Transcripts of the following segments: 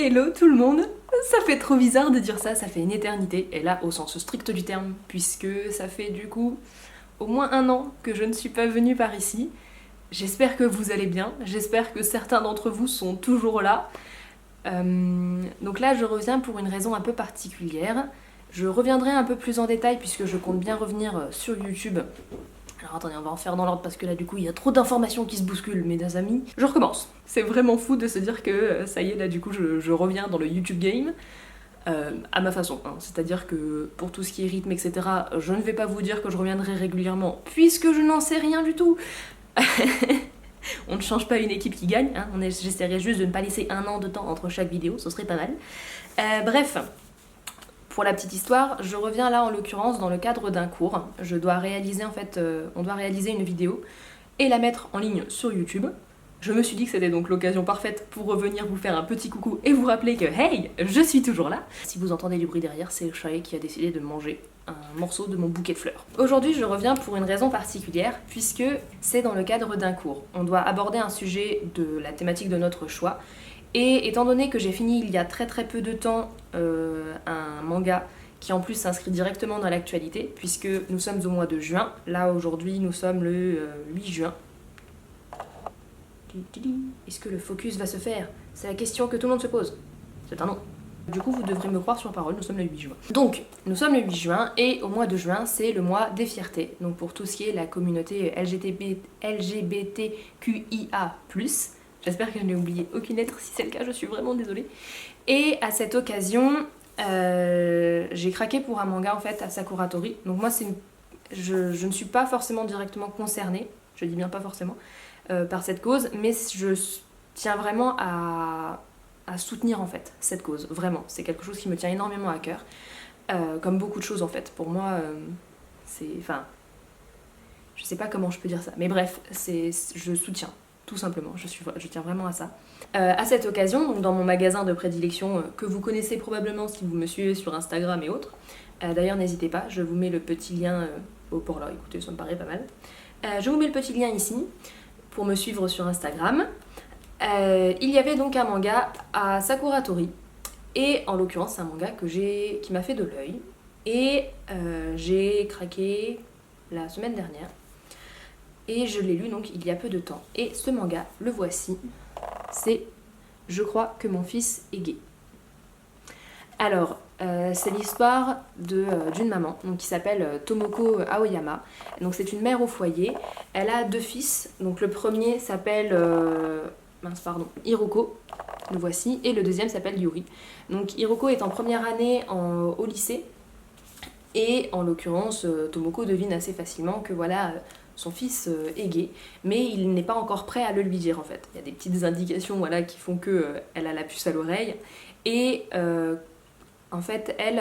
Hello tout le monde. Ça fait trop bizarre de dire ça, ça fait une éternité, et là au sens strict du terme, puisque ça fait du coup au moins 1 an que je ne suis pas venue par ici. J'espère que vous allez bien, j'espère que certains d'entre vous sont toujours là. Donc là je reviens pour une raison un peu particulière. Je reviendrai un peu plus en détail puisque je compte bien revenir sur YouTube. Alors attendez, on va en faire dans l'ordre parce que là du coup il y a trop d'informations qui se bousculent, mes amis. Je recommence. C'est vraiment fou de se dire que ça y est, là du coup je reviens dans le YouTube game. À ma façon, hein. C'est-à-dire que pour tout ce qui est rythme, etc., je ne vais pas vous dire que je reviendrai régulièrement puisque je n'en sais rien du tout. On ne change pas une équipe qui gagne, hein. J'essaierai juste de ne pas laisser 1 an de temps entre chaque vidéo, ce serait pas mal. Bref, pour la petite histoire, je reviens là en l'occurrence dans le cadre d'un cours. Je dois réaliser en fait, on doit réaliser une vidéo et la mettre en ligne sur YouTube. Je me suis dit que c'était donc l'occasion parfaite pour revenir vous faire un petit coucou et vous rappeler que hey, je suis toujours là. Si vous entendez du bruit derrière, c'est le chat qui a décidé de manger un morceau de mon bouquet de fleurs. Aujourd'hui, je reviens pour une raison particulière, puisque c'est dans le cadre d'un cours. On doit aborder un sujet de la thématique de notre choix, et étant donné que j'ai fini il y a très peu de temps un manga qui en plus s'inscrit directement dans l'actualité, puisque nous sommes au mois de juin, là aujourd'hui nous sommes le 8 juin. Est-ce que le focus va se faire? C'est la question que tout le monde se pose. C'est un non. Du coup, vous devrez me croire sur parole, nous sommes le 8 juin. Donc, nous sommes le 8 juin, et au mois de juin, c'est le mois des fiertés. Donc pour tout ce qui est la communauté LGBTQIA+. J'espère que je n'ai oublié aucune lettre, si c'est le cas, je suis vraiment désolée. Et à cette occasion, j'ai craqué pour un manga en fait à Sakura Tori. Donc moi, je ne suis pas forcément directement concernée, je dis bien pas forcément, par cette cause, mais je tiens vraiment à soutenir en fait cette cause, vraiment. C'est quelque chose qui me tient énormément à cœur, comme beaucoup de choses en fait. Pour moi, c'est... Enfin, je sais pas comment je peux dire ça, mais bref, je soutiens, tout simplement, je tiens vraiment à ça. À cette occasion, donc dans mon magasin de prédilection, que vous connaissez probablement si vous me suivez sur Instagram et autres, d'ailleurs n'hésitez pas, je vous mets le petit lien, pour là, écoutez, ça me paraît pas mal. Je vous mets le petit lien ici, pour me suivre sur Instagram. Il y avait donc un manga à Sakura Tori, et en l'occurrence c'est un manga qui m'a fait de l'œil, et j'ai craqué la semaine dernière, et je l'ai lu donc il y a peu de temps, et ce manga, le voici, c'est « Je crois que mon fils est gay ». Alors, c'est l'histoire d'une maman donc, qui s'appelle Tomoko Aoyama. Donc c'est une mère au foyer. Elle a 2 fils. Donc le premier s'appelle Hiroko, le voici, et le deuxième s'appelle Yuri. Donc Hiroko est en première année au lycée, et en l'occurrence Tomoko devine assez facilement que voilà, son fils est gay, mais il n'est pas encore prêt à le lui dire en fait. Il y a des petites indications voilà, qui font qu'elle a la puce à l'oreille, et en fait elle,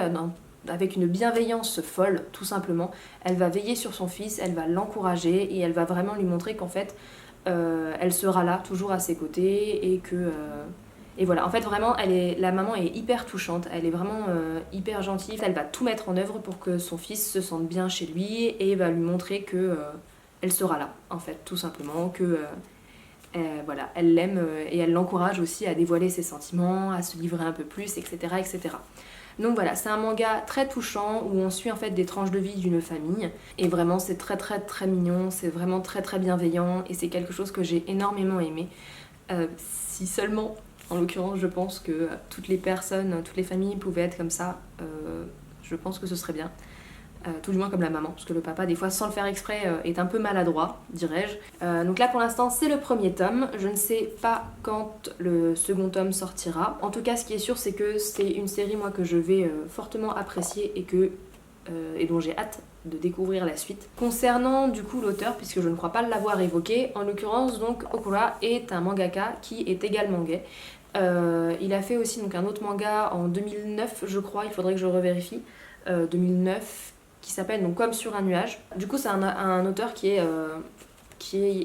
avec une bienveillance folle tout simplement, elle va veiller sur son fils, elle va l'encourager, et elle va vraiment lui montrer qu'en fait elle sera là, toujours à ses côtés, et que... Et voilà, en fait vraiment, la maman est hyper touchante, elle est vraiment hyper gentille, elle va tout mettre en œuvre pour que son fils se sente bien chez lui, et va lui montrer que elle sera là, en fait, tout simplement, que voilà, elle l'aime, et elle l'encourage aussi à dévoiler ses sentiments, à se livrer un peu plus, etc. etc. Donc voilà, c'est un manga très touchant où on suit en fait des tranches de vie d'une famille, et vraiment c'est très mignon, c'est vraiment très bienveillant, et c'est quelque chose que j'ai énormément aimé. Si seulement, en l'occurrence, je pense que toutes les personnes, toutes les familles pouvaient être comme ça, je pense que ce serait bien. Tout du moins comme la maman, parce que le papa, des fois, sans le faire exprès, est un peu maladroit, dirais-je. Donc là, pour l'instant, c'est le premier tome. Je ne sais pas quand le second tome sortira. En tout cas, ce qui est sûr, c'est que c'est une série, moi, que je vais fortement apprécier, et dont j'ai hâte de découvrir la suite. Concernant, du coup, l'auteur, puisque je ne crois pas l'avoir évoqué, en l'occurrence, donc, Okura est un mangaka qui est également gay. Il a fait aussi donc, un autre manga en 2009, je crois, il faudrait que je revérifie, 2009, qui s'appelle donc Comme sur un nuage. Du coup, c'est un auteur qui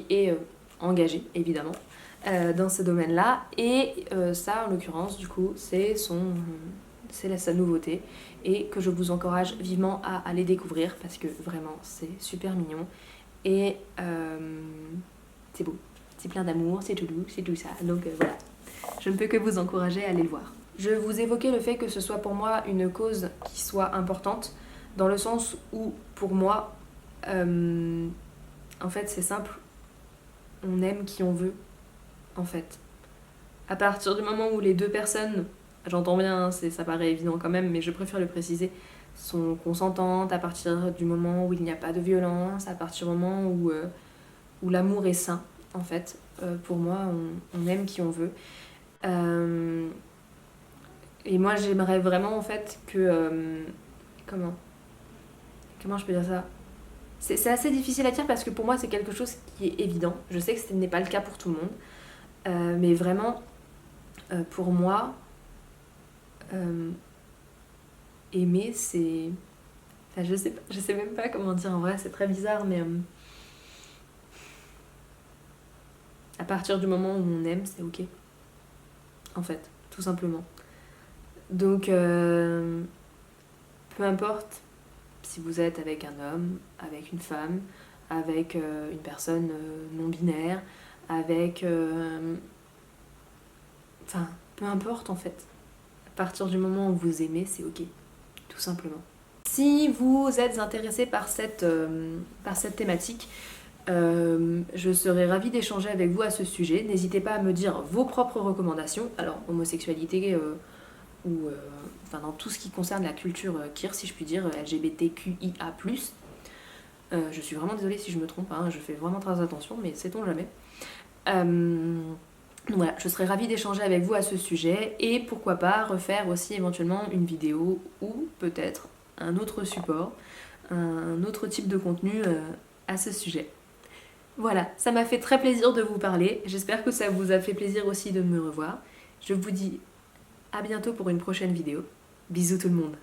est engagé, évidemment, dans ce domaine-là. Et ça, en l'occurrence, du coup, c'est sa nouveauté. Et que je vous encourage vivement à aller découvrir, parce que vraiment, c'est super mignon. Et c'est beau. C'est plein d'amour, c'est tout doux, c'est tout ça. Donc voilà. Je ne peux que vous encourager à aller le voir. Je vous évoquais le fait que ce soit pour moi une cause qui soit importante, dans le sens où, pour moi, en fait, c'est simple, on aime qui on veut, en fait. À partir du moment où les deux personnes, j'entends bien, ça paraît évident quand même, mais je préfère le préciser, sont consentantes, à partir du moment où il n'y a pas de violence, à partir du moment où l'amour est sain, en fait. Pour moi, on aime qui on veut. Et moi, j'aimerais vraiment, en fait, que... comment je peux dire ça? C'est assez difficile à dire parce que pour moi, c'est quelque chose qui est évident. Je sais que ce n'est pas le cas pour tout le monde. Mais vraiment, pour moi, aimer, c'est... Enfin, je sais même pas comment dire en vrai, c'est très bizarre, mais... à partir du moment où on aime, c'est ok. En fait, tout simplement. Donc, peu importe si vous êtes avec un homme, avec une femme, avec une personne non-binaire, avec... Enfin, peu importe en fait. À partir du moment où vous aimez, c'est ok. Tout simplement. Si vous êtes intéressé par cette thématique, je serais ravie d'échanger avec vous à ce sujet. N'hésitez pas à me dire vos propres recommandations. Alors, homosexualité ou enfin, dans tout ce qui concerne la culture queer, si je puis dire, LGBTQIA+. Je suis vraiment désolée si je me trompe, hein, je fais vraiment très attention, mais sait-on jamais. Donc voilà, je serais ravie d'échanger avec vous à ce sujet et pourquoi pas refaire aussi éventuellement une vidéo ou peut-être un autre support, un autre type de contenu à ce sujet. Voilà, ça m'a fait très plaisir de vous parler, j'espère que ça vous a fait plaisir aussi de me revoir. Je vous dis à bientôt pour une prochaine vidéo. Bisous tout le monde.